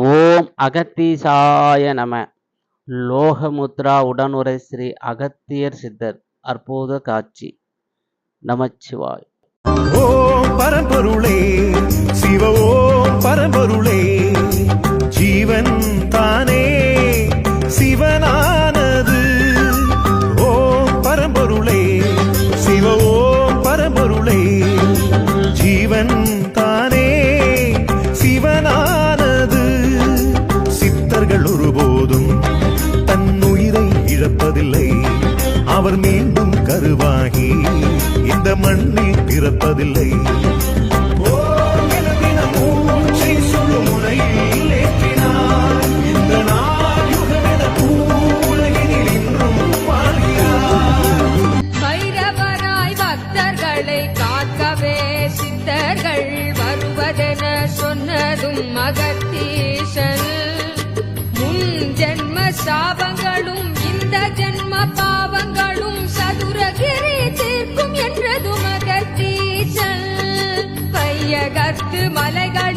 ஓம் அகத்தீசாய நம. லோகமுத்ரா உடனுரை ஸ்ரீ அகத்தியர் சித்தர் அற்புத காட்சி. நமச்சிவாய். ஓம் பரம்பொருளே சிவ ஓம் பரம்பொருளே, ஜீவன் தானே சிவனானது. ஓம் பரம்பொருளே சிவ ஓம் பரம்பொருளே, ஜீவன் தானே சிவனானது. சித்தர்கள் ஒருபோதும் தன் உயிரை இழப்பதில்லை, அவர் மீண்டும் கருவாகி இந்த மண்ணில் பிறப்பதில்லை. பைரவராய் பக்தர்களை காக்கவே சித்தர்கள் வருவதென சொன்னதும் அகத்தீசன். முன் ஜென்ம சாபங்களும் இந்த ஜென்ம பாவங்களும் சதுரகிரி தீர்க்கும் என்றதும் அகத்தீசன். வையகத்து மலைகள்